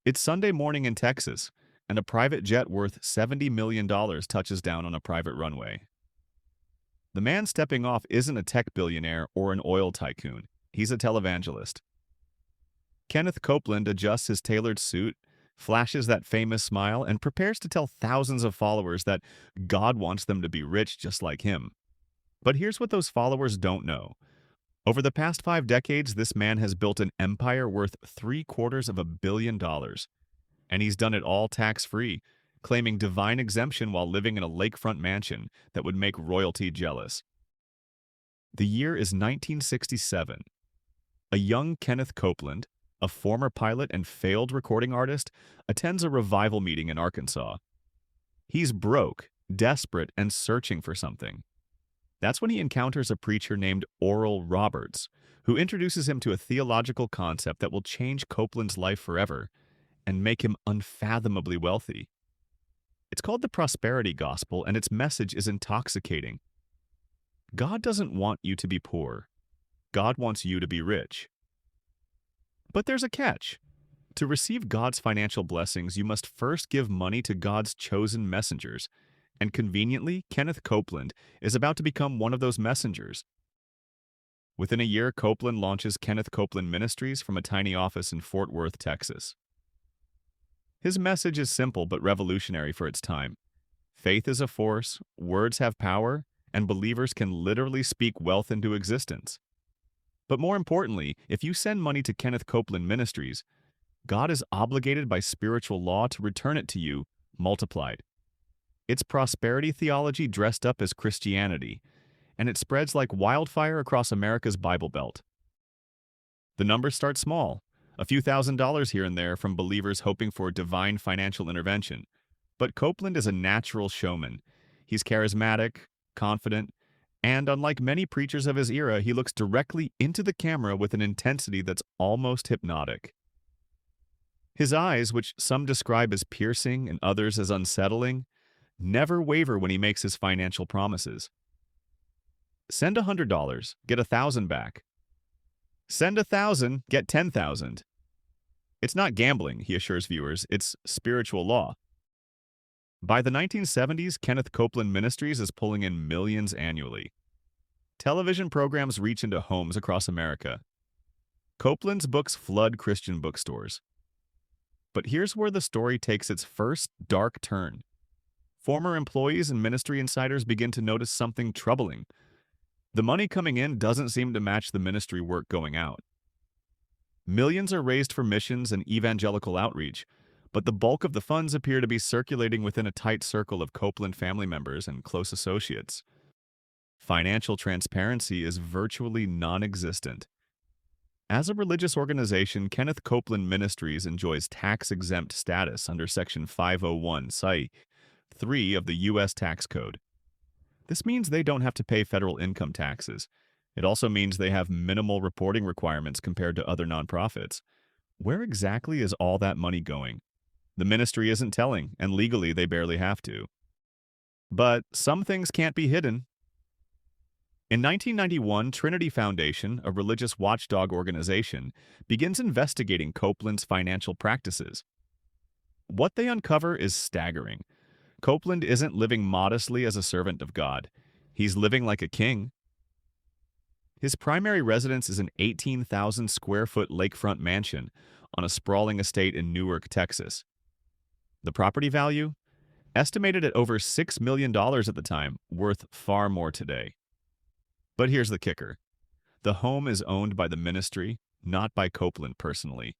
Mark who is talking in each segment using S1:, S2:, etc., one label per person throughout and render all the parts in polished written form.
S1: It's Sunday morning in Texas, and a private jet worth $70 million touches down on a private runway. The man stepping off isn't a tech billionaire or an oil tycoon. He's a televangelist. Kenneth Copeland adjusts his tailored suit, flashes that famous smile, and prepares to tell thousands of followers that God wants them to be rich just like him. But here's what those followers don't know. Over the past 5 decades, this man has built an empire worth $750 million, and he's done it all tax-free, claiming divine exemption while living in a lakefront mansion that would make royalty jealous. The year is 1967. A young Kenneth Copeland, a former pilot and failed recording artist, attends a revival meeting in Arkansas. He's broke, desperate, and searching for something. That's when he encounters a preacher named Oral Roberts, who introduces him to a theological concept that will change Copeland's life forever and make him unfathomably wealthy. It's called the prosperity gospel, and its message is intoxicating. God doesn't want you to be poor. God wants you to be rich. But there's a catch. To receive God's financial blessings, you must first give money to God's chosen messengers. And conveniently, Kenneth Copeland is about to become one of those messengers. Within a year, Copeland launches Kenneth Copeland Ministries from a tiny office in Fort Worth, Texas. His message is simple but revolutionary for its time. Faith is a force, words have power, and believers can literally speak wealth into existence. But more importantly, if you send money to Kenneth Copeland Ministries, God is obligated by spiritual law to return it to you, multiplied. It's prosperity theology dressed up as Christianity, and it spreads like wildfire across America's Bible Belt. The numbers start small, a few $1,000s here and there from believers hoping for divine financial intervention. But Copeland is a natural showman. He's charismatic, confident, and unlike many preachers of his era, he looks directly into the camera with an intensity that's almost hypnotic. His eyes, which some describe as piercing and others as unsettling, never waver when he makes his financial promises. Send $100, get 1,000 back. Send 1,000, get 10,000. It's not gambling, he assures viewers, it's spiritual law. By the 1970s, Kenneth Copeland Ministries is pulling in millions annually. Television programs reach into homes across America. Copeland's books flood Christian bookstores. But here's where the story takes its first dark turn. Former employees and ministry insiders begin to notice something troubling. The money coming in doesn't seem to match the ministry work going out. Millions are raised for missions and evangelical outreach, but the bulk of the funds appear to be circulating within a tight circle of Copeland family members and close associates. Financial transparency is virtually non-existent. As a religious organization, Kenneth Copeland Ministries enjoys tax-exempt status under Section 501, Psych. 3 of the U.S. Tax Code. This means they don't have to pay federal income taxes. It also means they have minimal reporting requirements compared to other nonprofits. Where exactly is all that money going? The ministry isn't telling, and legally they barely have to. But some things can't be hidden. In 1991, Trinity Foundation, a religious watchdog organization, begins investigating Copeland's financial practices. What they uncover is staggering. Copeland isn't living modestly as a servant of God. He's living like a king. His primary residence is an 18,000 square foot lakefront mansion on a sprawling estate in Newark, Texas. The property value? Estimated at over $6 million at the time, worth far more today. But here's the kicker. The home is owned by the ministry, not by Copeland personally.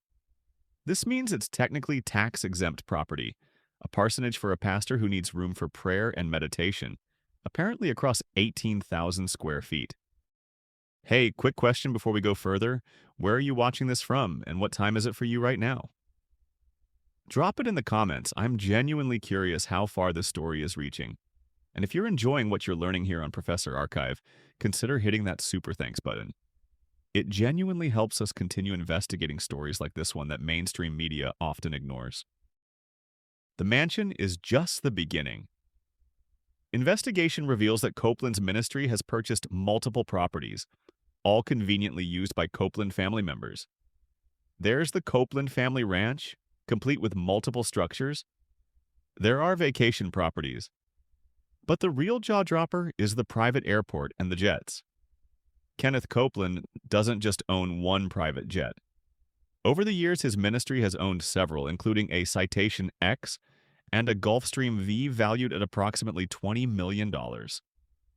S1: This means it's technically tax-exempt property, a parsonage for a pastor who needs room for prayer and meditation, apparently across 18,000 square feet. Hey, quick question before we go further. Where are you watching this from, and what time is it for you right now? Drop it in the comments. I'm genuinely curious how far this story is reaching. And if you're enjoying what you're learning here on Professor Archive, consider hitting that super thanks button. It genuinely helps us continue investigating stories like this one that mainstream media often ignores. The mansion is just the beginning. Investigation reveals that Copeland's ministry has purchased multiple properties, all conveniently used by Copeland family members. There's the Copeland family ranch, complete with multiple structures. There are vacation properties, but the real jaw-dropper is the private airport and the jets. Kenneth Copeland doesn't just own one private jet. Over the years, his ministry has owned several, including a Citation X and a Gulfstream V valued at approximately $20 million.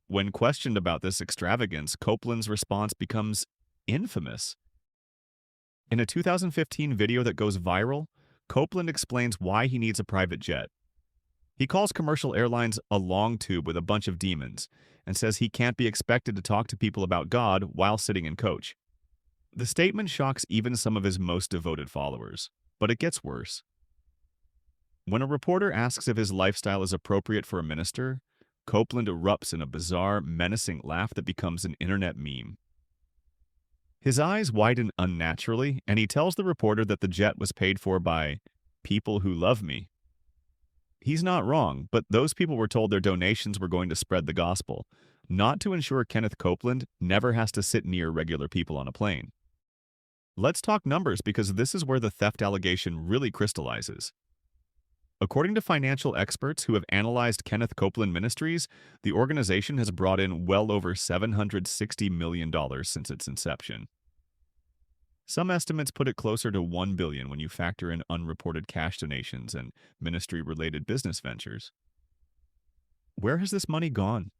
S1: When questioned about this extravagance, Copeland's response becomes infamous. In a 2015 video that goes viral, Copeland explains why he needs a private jet. He calls commercial airlines a long tube with a bunch of demons and says he can't be expected to talk to people about God while sitting in coach. The statement shocks even some of his most devoted followers, but it gets worse. When a reporter asks if his lifestyle is appropriate for a minister, Copeland erupts in a bizarre, menacing laugh that becomes an internet meme. His eyes widen unnaturally, and he tells the reporter that the jet was paid for by people who love me. He's not wrong, but those people were told their donations were going to spread the gospel, not to ensure Kenneth Copeland never has to sit near regular people on a plane. Let's talk numbers because this is where the theft allegation really crystallizes. According to financial experts who have analyzed Kenneth Copeland Ministries, the organization has brought in well over $760 million since its inception. Some estimates put it closer to $1 billion when you factor in unreported cash donations and ministry-related business ventures. Where has this money gone?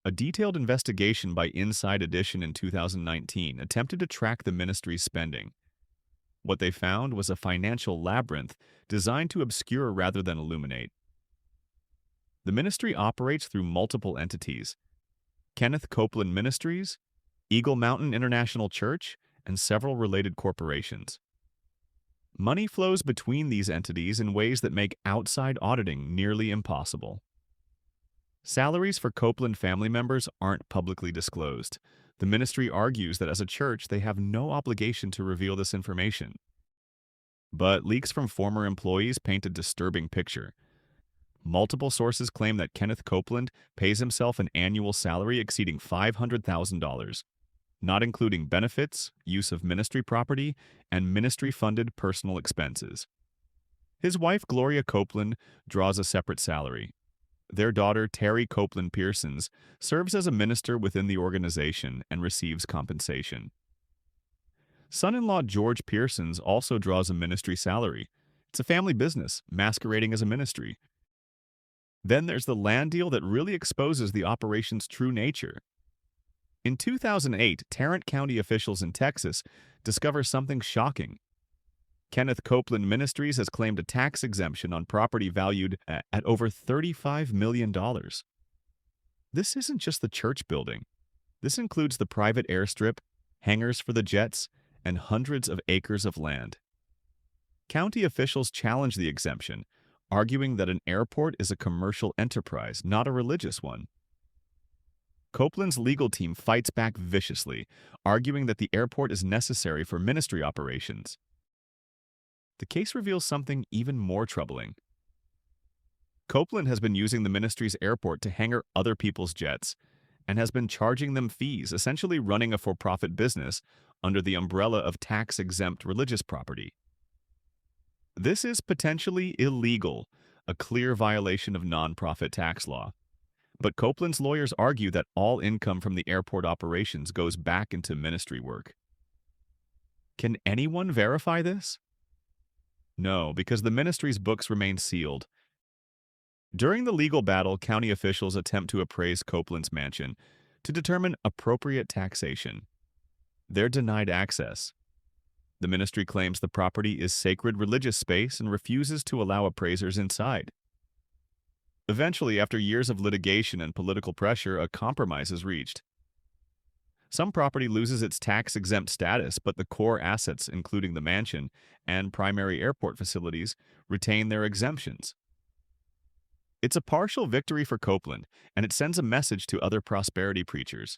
S1: A detailed investigation by Inside Edition in 2019 attempted to track the ministry's spending. What they found was a financial labyrinth designed to obscure rather than illuminate. The ministry operates through multiple entities: Kenneth Copeland Ministries, Eagle Mountain International Church, and several related corporations. Money flows between these entities in ways that make outside auditing nearly impossible. Salaries for Copeland family members aren't publicly disclosed. The ministry argues that as a church, they have no obligation to reveal this information. But leaks from former employees paint a disturbing picture. Multiple sources claim that Kenneth Copeland pays himself an annual salary exceeding $500,000, not including benefits, use of ministry property, and ministry-funded personal expenses. His wife, Gloria Copeland, draws a separate salary. Their daughter, Terry Copeland Pearsons, serves as a minister within the organization and receives compensation. Son-in-law George Pearsons also draws a ministry salary. It's a family business, masquerading as a ministry. Then there's the land deal that really exposes the operation's true nature. In 2008, Tarrant County officials in Texas discover something shocking. Kenneth Copeland Ministries has claimed a tax exemption on property valued at over $35 million. This isn't just the church building. This includes the private airstrip, hangars for the jets, and hundreds of acres of land. County officials challenge the exemption, arguing that an airport is a commercial enterprise, not a religious one. Copeland's legal team fights back viciously, arguing that the airport is necessary for ministry operations. The case reveals something even more troubling. Copeland has been using the ministry's airport to hangar other people's jets and has been charging them fees, essentially running a for-profit business under the umbrella of tax-exempt religious property. This is potentially illegal, a clear violation of nonprofit tax law. But Copeland's lawyers argue that all income from the airport operations goes back into ministry work. Can anyone verify this? No, because the ministry's books remain sealed. During the legal battle, county officials attempt to appraise Copeland's mansion to determine appropriate taxation. They're denied access. The ministry claims the property is sacred religious space and refuses to allow appraisers inside. Eventually, after years of litigation and political pressure, a compromise is reached. Some property loses its tax-exempt status, but the core assets, including the mansion and primary airport facilities, retain their exemptions. It's a partial victory for Copeland, and it sends a message to other prosperity preachers.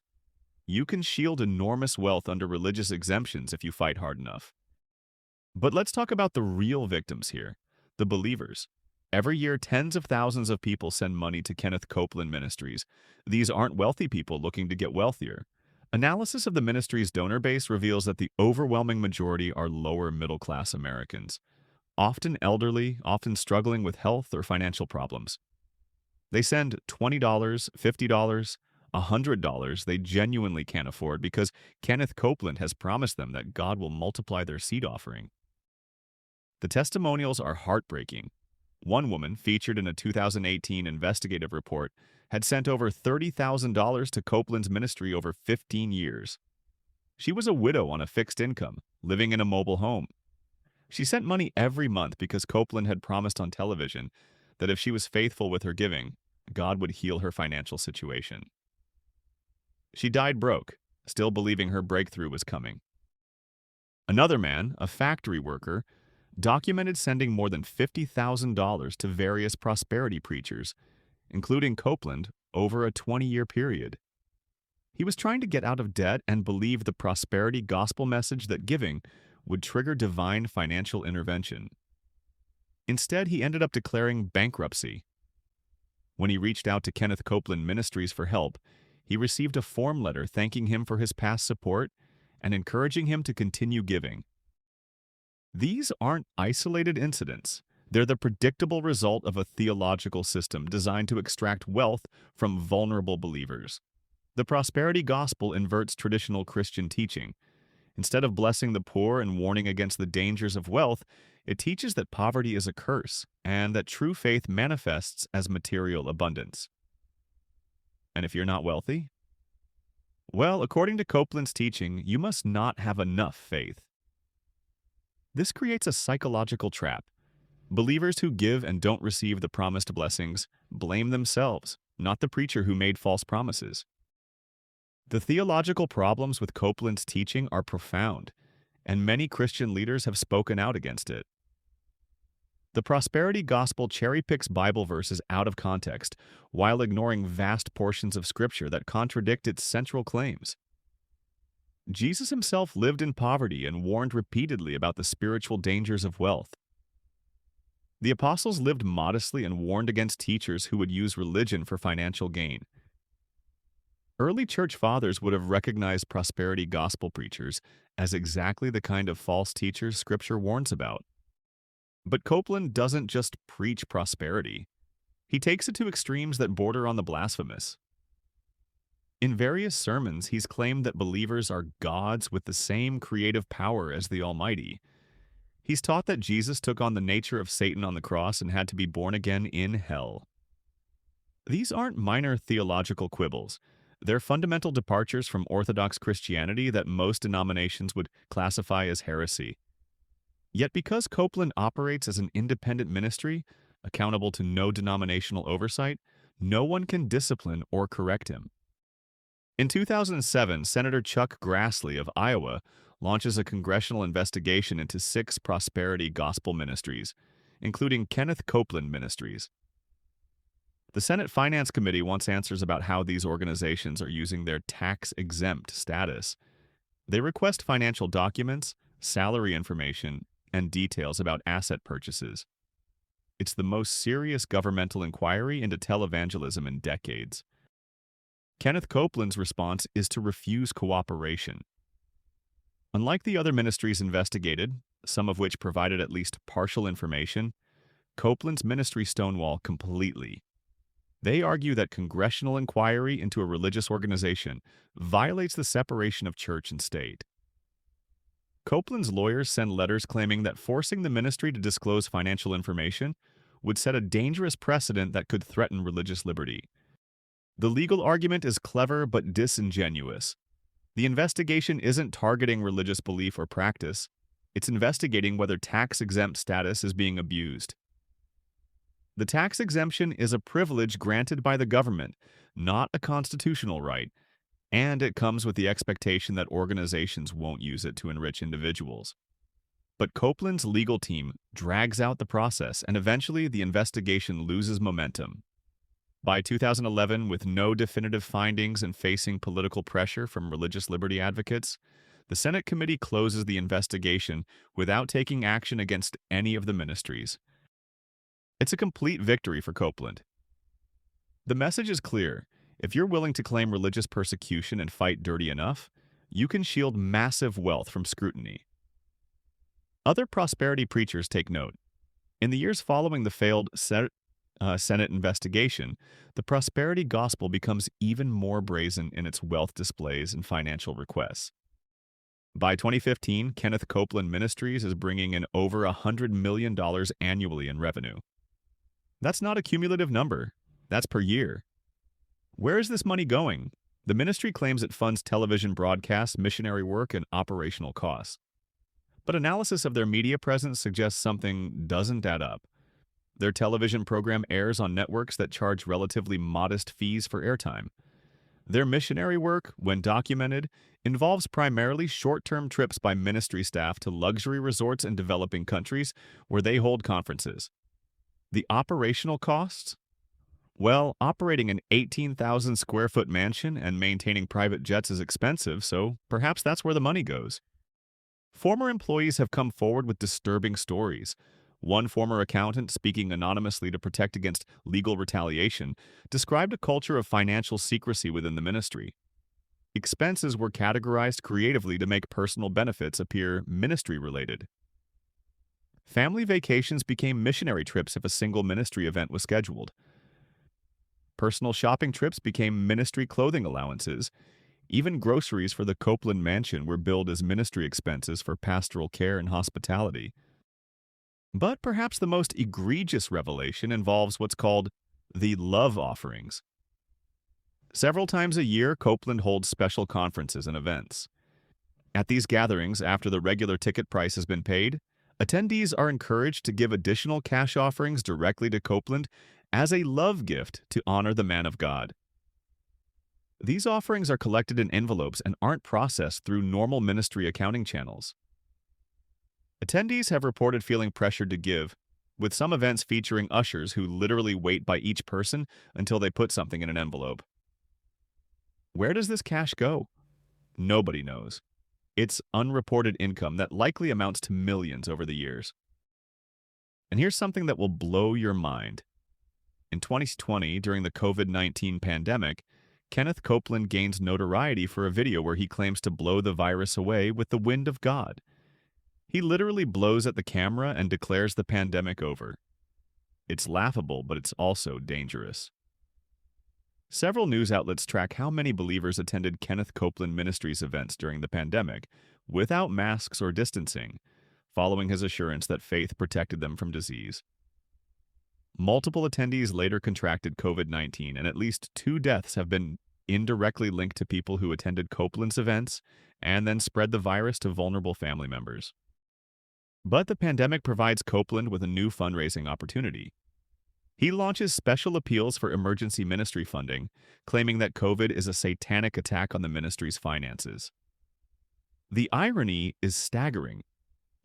S1: You can shield enormous wealth under religious exemptions if you fight hard enough. But let's talk about the real victims here, the believers. Every year, tens of thousands of people send money to Kenneth Copeland Ministries. These aren't wealthy people looking to get wealthier. Analysis of the ministry's donor base reveals that the overwhelming majority are lower middle-class Americans. often elderly, often struggling with health or financial problems. They send $20, $50, $100 they genuinely can't afford because Kenneth Copeland has promised them that God will multiply their seed offering. The testimonials are heartbreaking. One woman, featured in a 2018 investigative report, had sent over $30,000 to Copeland's ministry over 15 years. She was a widow on a fixed income, living in a mobile home. She sent money every month because Copeland had promised on television that if she was faithful with her giving, God would heal her financial situation. She died broke, still believing her breakthrough was coming. Another man, a factory worker, documented sending more than $50,000 to various prosperity preachers, including Copeland, over a 20-year period. He was trying to get out of debt and believed the prosperity gospel message that giving would trigger divine financial intervention. Instead, he ended up declaring bankruptcy. When he reached out to Kenneth Copeland Ministries for help, he received a form letter thanking him for his past support and encouraging him to continue giving. These aren't isolated incidents. They're the predictable result of a theological system designed to extract wealth from vulnerable believers. The prosperity gospel inverts traditional Christian teaching. Instead of blessing the poor and warning against the dangers of wealth, it teaches that poverty is a curse and that true faith manifests as material abundance. And if you're not wealthy? Well, according to Copeland's teaching, you must not have enough faith. This creates a psychological trap. Believers who give and don't receive the promised blessings blame themselves, not the preacher who made false promises. The theological problems with Copeland's teaching are profound, and many Christian leaders have spoken out against it. The prosperity gospel cherry-picks Bible verses out of context while ignoring vast portions of Scripture that contradict its central claims. Jesus himself lived in poverty and warned repeatedly about the spiritual dangers of wealth. The apostles lived modestly and warned against teachers who would use religion for financial gain. Early church fathers would have recognized prosperity gospel preachers as exactly the kind of false teachers Scripture warns about. But Copeland doesn't just preach prosperity. He takes it to extremes that border on the blasphemous. In various sermons, he's claimed that believers are gods with the same creative power as the Almighty. He's taught that Jesus took on the nature of Satan on the cross and had to be born again in hell. These aren't minor theological quibbles. They're fundamental departures from Orthodox Christianity that most denominations would classify as heresy. Yet because Copeland operates as an independent ministry, accountable to no denominational oversight, no one can discipline or correct him. In 2007, Senator Chuck Grassley of Iowa launches a congressional investigation into 6 prosperity gospel ministries, including Kenneth Copeland Ministries. The Senate Finance Committee wants answers about how these organizations are using their tax-exempt status. They request financial documents, salary information, and details about asset purchases. It's the most serious governmental inquiry into televangelism in decades. Kenneth Copeland's response is to refuse cooperation. Unlike the other ministries investigated, some of which provided at least partial information, Copeland's ministry stonewall completely. They argue that congressional inquiry into a religious organization violates the separation of church and state. Copeland's lawyers send letters claiming that forcing the ministry to disclose financial information would set a dangerous precedent that could threaten religious liberty. The legal argument is clever but disingenuous. The investigation isn't targeting religious belief or practice. It's investigating whether tax-exempt status is being abused. The tax exemption is a privilege granted by the government, not a constitutional right, and it comes with the expectation that organizations won't use it to enrich individuals. But Copeland's legal team drags out the process, and eventually the investigation loses momentum. By 2011, with no definitive findings and facing political pressure from religious liberty advocates, the Senate committee closes the investigation without taking action against any of the ministries. It's a complete victory for Copeland. The message is clear. If you're willing to claim religious persecution and fight dirty enough, you can shield massive wealth from scrutiny. Other prosperity preachers take note. In the years following the failed Senate investigation, the prosperity gospel becomes even more brazen in its wealth displays and financial requests. By 2015, Kenneth Copeland Ministries is bringing in over $100 million annually in revenue. That's not a cumulative number. That's per year. Where is this money going? The ministry claims it funds television broadcasts, missionary work, and operational costs. But analysis of their media presence suggests something doesn't add up. Their television program airs on networks that charge relatively modest fees for airtime. Their missionary work, when documented, involves primarily short-term trips by ministry staff to luxury resorts in developing countries where they hold conferences. The operational costs? Well, operating an 18,000 square foot mansion and maintaining private jets is expensive, so perhaps that's where the money goes. Former employees have come forward with disturbing stories. One former accountant, speaking anonymously to protect against legal retaliation, described a culture of financial secrecy within the ministry. Expenses were categorized creatively to make personal benefits appear ministry-related. Family vacations became missionary trips if a single ministry event was scheduled. Personal shopping trips became ministry clothing allowances. Even groceries for the Copeland mansion were billed as ministry expenses for pastoral care and hospitality. But perhaps the most egregious revelation involves what's called the love offerings. Several times a year, Copeland holds special conferences and events. At these gatherings, after the regular ticket price has been paid, attendees are encouraged to give additional cash offerings directly to Copeland as a love gift to honor the man of God. These offerings are collected in envelopes and aren't processed through normal ministry accounting channels. Attendees have reported feeling pressured to give, with some events featuring ushers who literally wait by each person until they put something in an envelope. Where does this cash go? Nobody knows. It's unreported income that likely amounts to millions over the years. And here's something that will blow your mind. In 2020, during the COVID-19 pandemic, Kenneth Copeland gains notoriety for a video where he claims to blow the virus away with the wind of God. He literally blows at the camera and declares the pandemic over. It's laughable, but it's also dangerous. Several news outlets track how many believers attended Kenneth Copeland Ministries events during the pandemic without masks or distancing, following his assurance that faith protected them from disease. Multiple attendees later contracted COVID-19, and at least 2 deaths have been indirectly linked to people who attended Copeland's events and then spread the virus to vulnerable family members. But the pandemic provides Copeland with a new fundraising opportunity. He launches special appeals for emergency ministry funding, claiming that COVID is a satanic attack on the ministry's finances. The irony is staggering.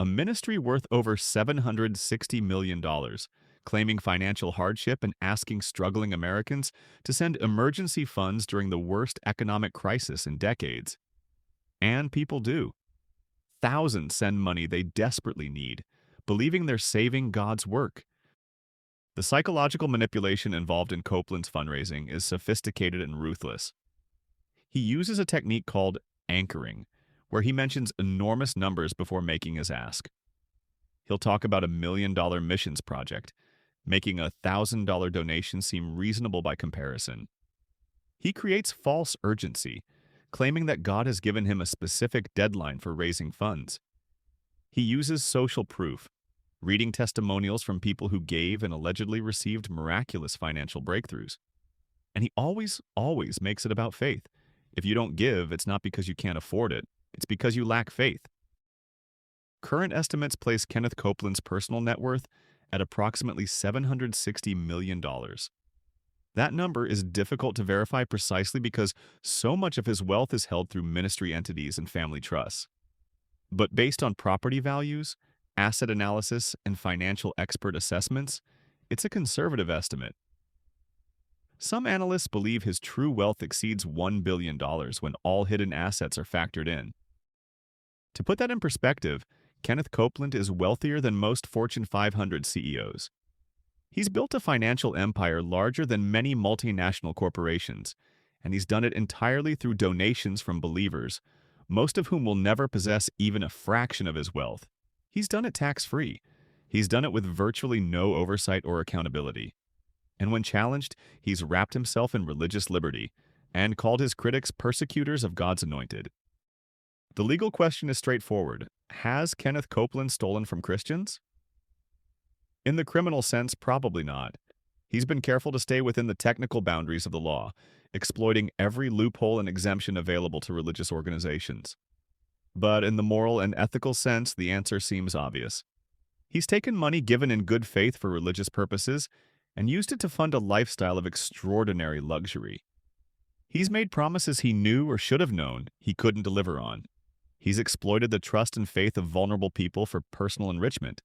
S1: A ministry worth over $760 million, claiming financial hardship and asking struggling Americans to send emergency funds during the worst economic crisis in decades. And people do. Thousands send money they desperately need, believing they're saving God's work. The psychological manipulation involved in Copeland's fundraising is sophisticated and ruthless. He uses a technique called anchoring, where he mentions enormous numbers before making his ask. He'll talk about $1 million missions project, making a $1,000 donation seem reasonable by comparison. He creates false urgency, claiming that God has given him a specific deadline for raising funds. He uses social proof, reading testimonials from people who gave and allegedly received miraculous financial breakthroughs. And he always makes it about faith. If you don't give, it's not because you can't afford it, it's because you lack faith. Current estimates place Kenneth Copeland's personal net worth at approximately $760 million. That number is difficult to verify precisely because so much of his wealth is held through ministry entities and family trusts. But based on property values, asset analysis, and financial expert assessments, it's a conservative estimate. Some analysts believe his true wealth exceeds $1 billion when all hidden assets are factored in. To put that in perspective, Kenneth Copeland is wealthier than most Fortune 500 CEOs. He's built a financial empire larger than many multinational corporations, and he's done it entirely through donations from believers, most of whom will never possess even a fraction of his wealth. He's done it tax-free. He's done it with virtually no oversight or accountability. And when challenged, he's wrapped himself in religious liberty and called his critics persecutors of God's anointed. The legal question is straightforward. Has Kenneth Copeland stolen from Christians? In the criminal sense, probably not. He's been careful to stay within the technical boundaries of the law, exploiting every loophole and exemption available to religious organizations. But in the moral and ethical sense, the answer seems obvious. He's taken money given in good faith for religious purposes and used it to fund a lifestyle of extraordinary luxury. He's made promises he knew or should have known he couldn't deliver on. He's exploited the trust and faith of vulnerable people for personal enrichment.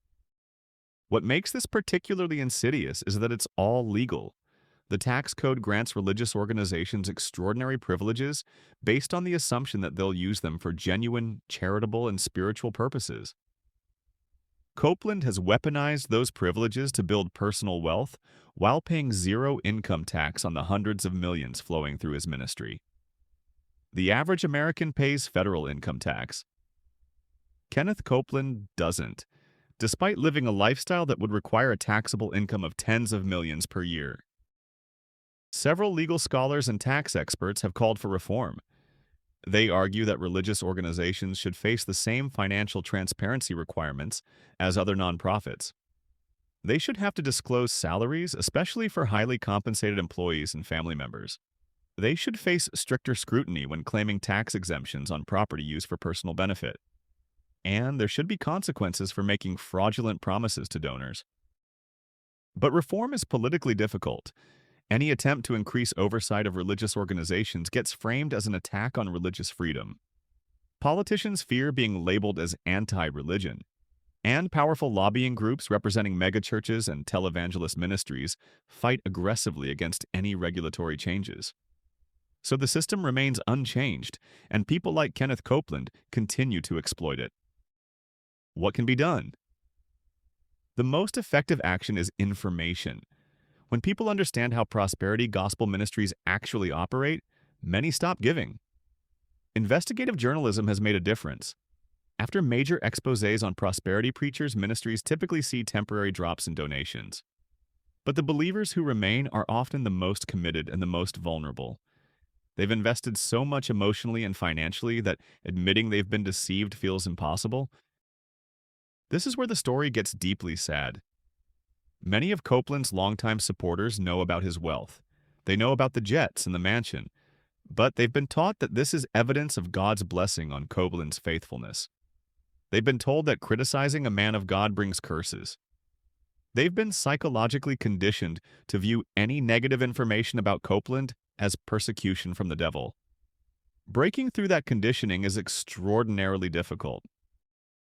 S1: What makes this particularly insidious is that it's all legal. The tax code grants religious organizations extraordinary privileges based on the assumption that they'll use them for genuine, charitable, and spiritual purposes. Copeland has weaponized those privileges to build personal wealth while paying zero income tax on the hundreds of millions flowing through his ministry. The average American pays federal income tax. Kenneth Copeland doesn't, despite living a lifestyle that would require a taxable income of tens of millions per year. Several legal scholars and tax experts have called for reform. They argue that religious organizations should face the same financial transparency requirements as other nonprofits. They should have to disclose salaries, especially for highly compensated employees and family members. They should face stricter scrutiny when claiming tax exemptions on property used for personal benefit. And there should be consequences for making fraudulent promises to donors. But reform is politically difficult. Any attempt to increase oversight of religious organizations gets framed as an attack on religious freedom. Politicians fear being labeled as anti-religion, and powerful lobbying groups representing megachurches and televangelist ministries fight aggressively against any regulatory changes. So the system remains unchanged, and people like Kenneth Copeland continue to exploit it. What can be done? The most effective action is information. When people understand how prosperity gospel ministries actually operate, many stop giving. Investigative journalism has made a difference. After major exposés on prosperity preachers, ministries typically see temporary drops in donations. But the believers who remain are often the most committed and the most vulnerable. They've invested so much emotionally and financially that admitting they've been deceived feels impossible. This is where the story gets deeply sad. Many of Copeland's longtime supporters know about his wealth. They know about the jets and the mansion, but they've been taught that this is evidence of God's blessing on Copeland's faithfulness. They've been told that criticizing a man of God brings curses. They've been psychologically conditioned to view any negative information about Copeland as persecution from the devil. Breaking through that conditioning is extraordinarily difficult.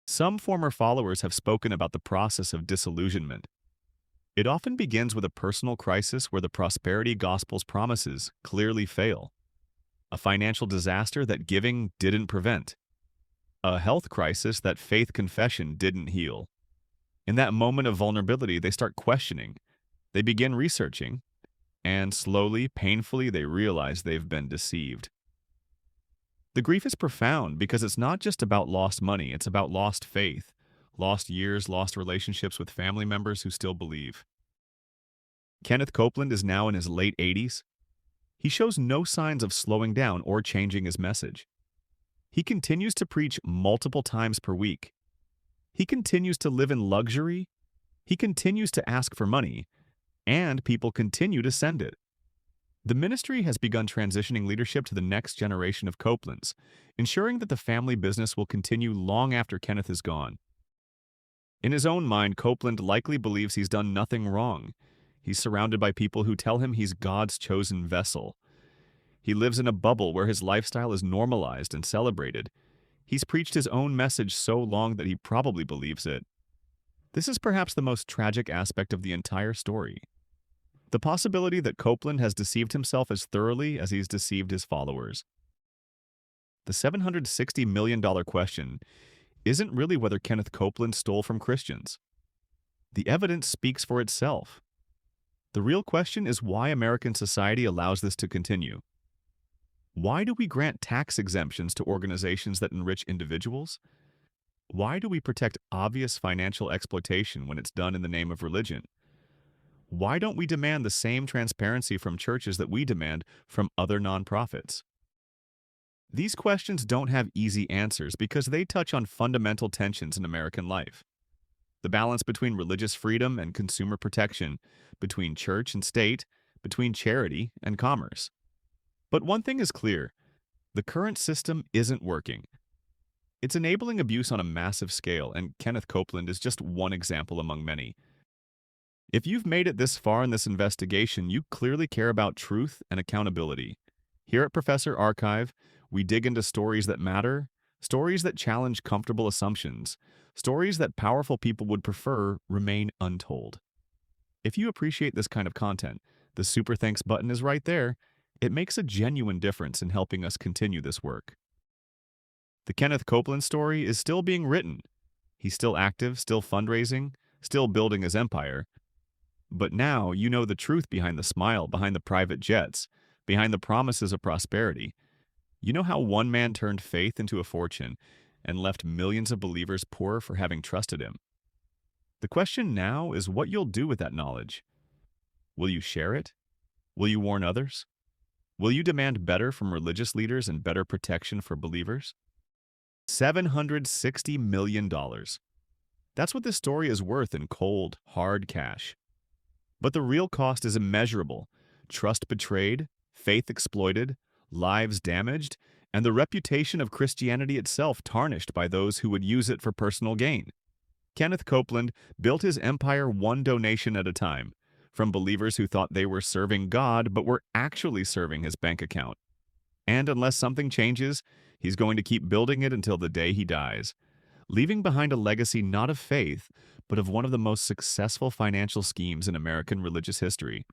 S1: Some former followers have spoken about the process of disillusionment. It often begins with a personal crisis where the prosperity gospel's promises clearly fail. A financial disaster that giving didn't prevent. A health crisis that faith confession didn't heal. In that moment of vulnerability, they start questioning. They begin researching. And slowly, painfully, they realize they've been deceived. The grief is profound because it's not just about lost money, it's about lost faith. Lost years, lost relationships with family members who still believe. Kenneth Copeland is now in his late 80s. He shows no signs of slowing down or changing his message. He continues to preach multiple times per week. He continues to live in luxury. He continues to ask for money, and people continue to send it. The ministry has begun transitioning leadership to the next generation of Copelands, ensuring that the family business will continue long after Kenneth is gone. In his own mind, Copeland likely believes he's done nothing wrong. He's surrounded by people who tell him he's God's chosen vessel. He lives in a bubble where his lifestyle is normalized and celebrated. He's preached his own message so long that he probably believes it. This is perhaps the most tragic aspect of the entire story. The possibility that Copeland has deceived himself as thoroughly as he's deceived his followers. The $760 million question isn't really whether Kenneth Copeland stole from Christians. The evidence speaks for itself. The real question is why American society allows this to continue. Why do we grant tax exemptions to organizations that enrich individuals? Why do we protect obvious financial exploitation when it's done in the name of religion? Why don't we demand the same transparency from churches that we demand from other nonprofits? These questions don't have easy answers because they touch on fundamental tensions in American life. The balance between religious freedom and consumer protection, between church and state, between charity and commerce. But one thing is clear: the current system isn't working. It's enabling abuse on a massive scale, and Kenneth Copeland is just one example among many. If you've made it this far in this investigation, you clearly care about truth and accountability. Here at Professor Archive, we dig into stories that matter, stories that challenge comfortable assumptions, stories that powerful people would prefer remain untold. If you appreciate this kind of content, the Super Thanks button is right there. It makes a genuine difference in helping us continue this work. The Kenneth Copeland story is still being written. He's still active, still fundraising, still building his empire. But now you know the truth behind the smile, behind the private jets, behind the promises of prosperity. You know how one man turned faith into a fortune and left millions of believers poor for having trusted him. The question now is what you'll do with that knowledge. Will you share it? Will you warn others? Will you demand better from religious leaders and better protection for believers? $760 million. That's what this story is worth in cold, hard cash. But the real cost is immeasurable: trust betrayed, faith exploited, lives damaged, and the reputation of Christianity itself tarnished by those who would use it for personal gain. Kenneth Copeland built his empire one donation at a time, from believers who thought they were serving God but were actually serving his bank account. And unless something changes, he's going to keep building it until the day he dies, leaving behind a legacy not of faith, but of one of the most successful financial schemes in American religious history.